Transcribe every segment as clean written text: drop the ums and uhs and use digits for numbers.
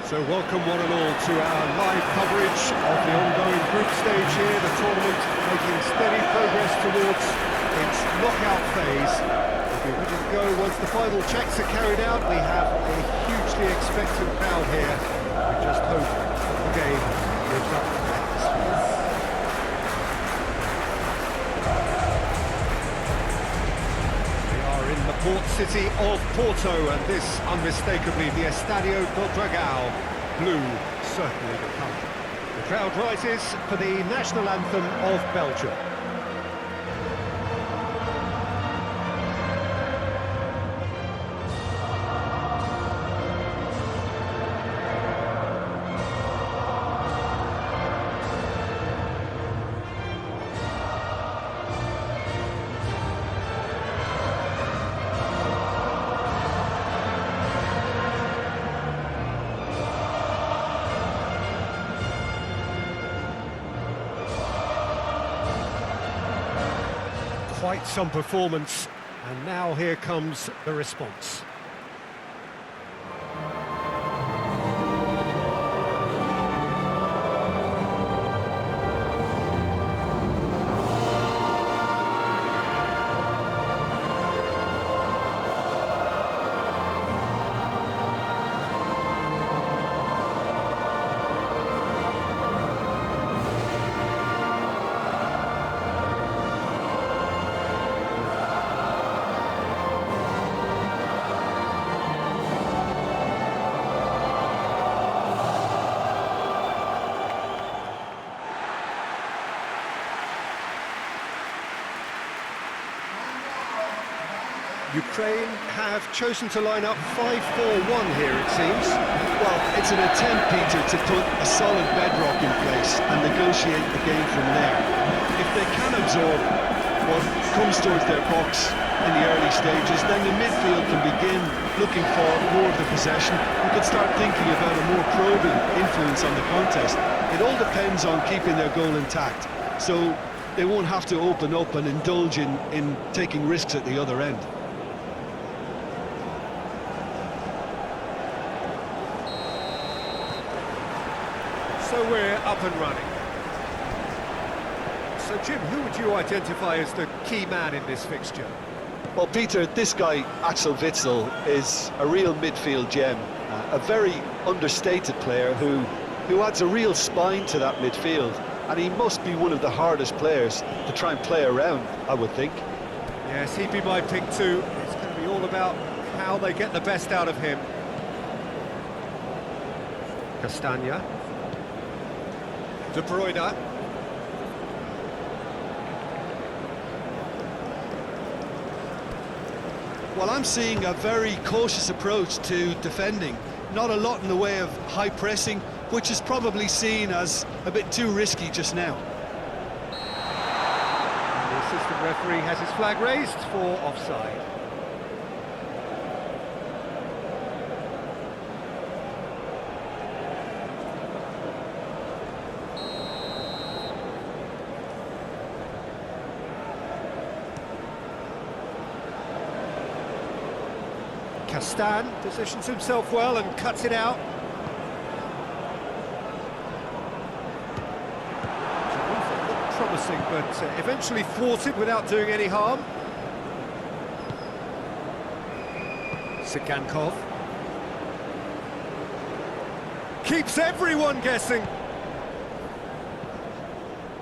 So welcome one and all to our live coverage of the ongoing group stage here, the tournament making steady progress towards its knockout phase. We'll be ready to go once the final checks are carried out. We have a hugely expectant crowd here. We just hope that the game lives up to the atmosphere. In the port city of Porto, and this unmistakably the Estadio do Dragão, blue certainly the colour. The crowd rises for the national anthem of Belgium. Quite some performance, and now here comes the response. Ukraine have chosen to line up 5-4-1 here, it seems. Well, it's an attempt, Peter, to put a solid bedrock in place and negotiate the game from there. If they can absorb what comes towards their box in the early stages, then the midfield can begin looking for more of the possession. We could start thinking about a more probing influence on the contest. It all depends on keeping their goal intact, so they won't have to open up and indulge in taking risks at the other end. So we're up and running. So Jim, who would you identify as the key man in this fixture? Well, Peter, this guy, Axel Witsel, is a real midfield gem, a very understated player who adds a real spine to that midfield, and he must be one of the hardest players to try and play around, I would think. Yes, he'd be my pick too. It's going to be all about how they get the best out of him. Castagna. De Bruyne. Well, I'm seeing a very cautious approach to defending. Not a lot in the way of high pressing, which is probably seen as a bit too risky just now. The assistant referee has his flag raised for offside. Castan positions himself well and cuts it out. Looked promising, but eventually thwarted without doing any harm. Sigankov keeps everyone guessing.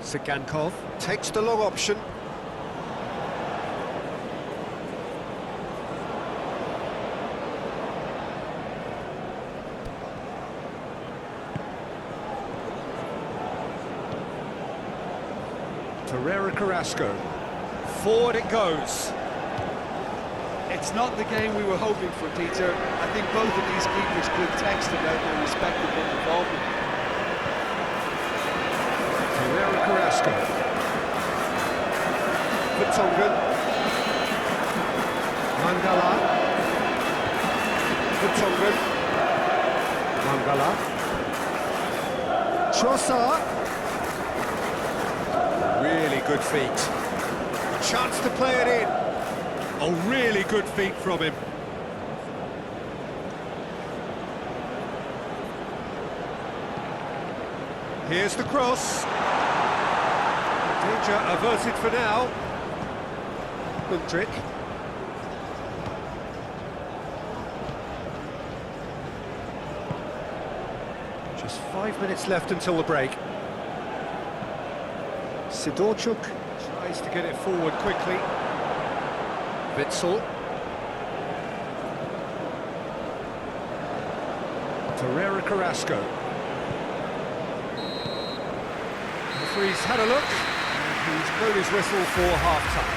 Sigankov takes the long option. Herrera Carrasco. Forward it goes. It's not the game we were hoping for, Peter. I think both of these keepers could text about their respective involvement. Herrera Carrasco. Vertonghen. Mangala. Vertonghen. Mangala. Trossard. Really good feet. Chance to play it in. Oh, really good feet from him. Here's the cross. Danger averted for now. Gundrick. Just 5 minutes left until the break. Sidorchuk tries to get it forward quickly. Witsel. Torreira Carrasco. The referee's had a look, and he's blown his whistle for half-time.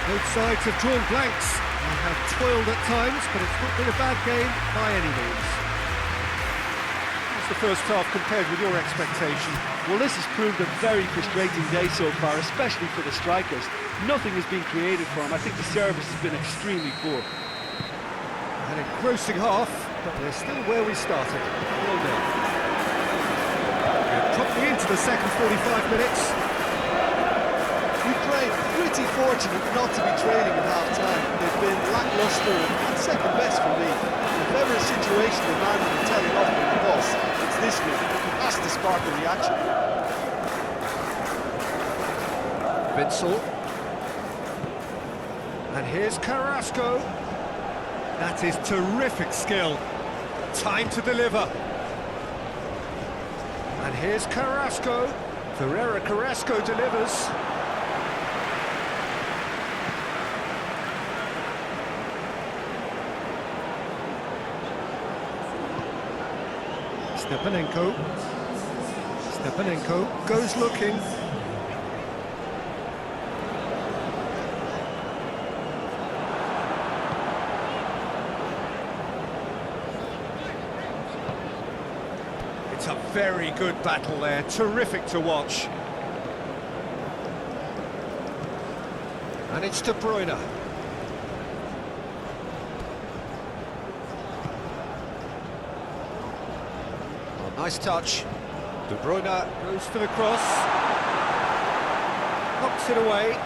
Both sides have drawn blanks and have toiled at times, but it's not been a bad game by any means. How's the first half compared with your expectation? Well, this has proved a very frustrating day so far, especially for the strikers. Nothing has been created for them. I think the service has been extremely poor. An engrossing half, but we're still where we started. 0-0. We're properly into the second 45 minutes. Ukraine pretty fortunate not to be trailing at half-time. They've been lacklustre and second best for me. If ever a situation demanded a telling off from the boss, it's this one. It has to spark a reaction. Witsel. And here's Carrasco. That is terrific skill. Time to deliver. And here's Carrasco. Torreira Carrasco delivers. Stepanenko goes looking. It's a very good battle there, terrific to watch. And it's De Bruyne. Oh, nice touch. De Bruyne goes for the cross. Knocks it away.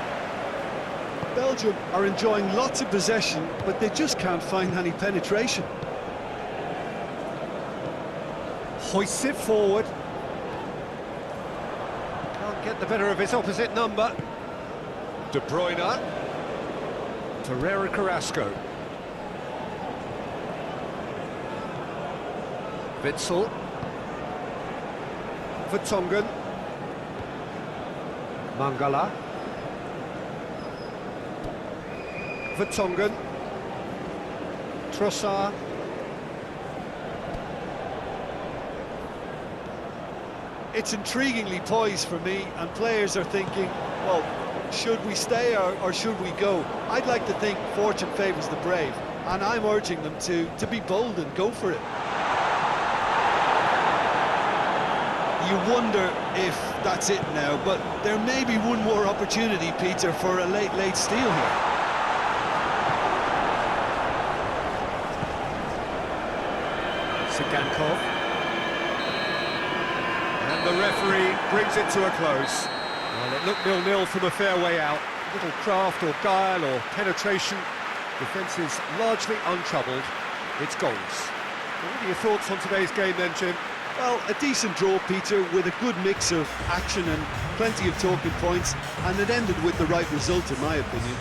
Belgium are enjoying lots of possession, but they just can't find any penetration. Hoists it forward. Can't get the better of his opposite number. De Bruyne. Torreira Carrasco. Witsel. Vertonghen. Mangala. Vertonghen. Trossard. It's intriguingly poised for me, and players are thinking, well, should we stay or should we go? I'd like to think fortune favours the brave, and I'm urging them to be bold and go for it. You wonder if that's it now, but there may be one more opportunity, Peter, for a late steal here. Sigankov. And the referee brings it to a close. Well, it looked 0-0 from a fair way out. Little craft or guile or penetration. Defence is largely untroubled. It's goals. What are your thoughts on today's game then, Jim? Well, a decent draw, Peter, with a good mix of action and plenty of talking points, and it ended with the right result, in my opinion.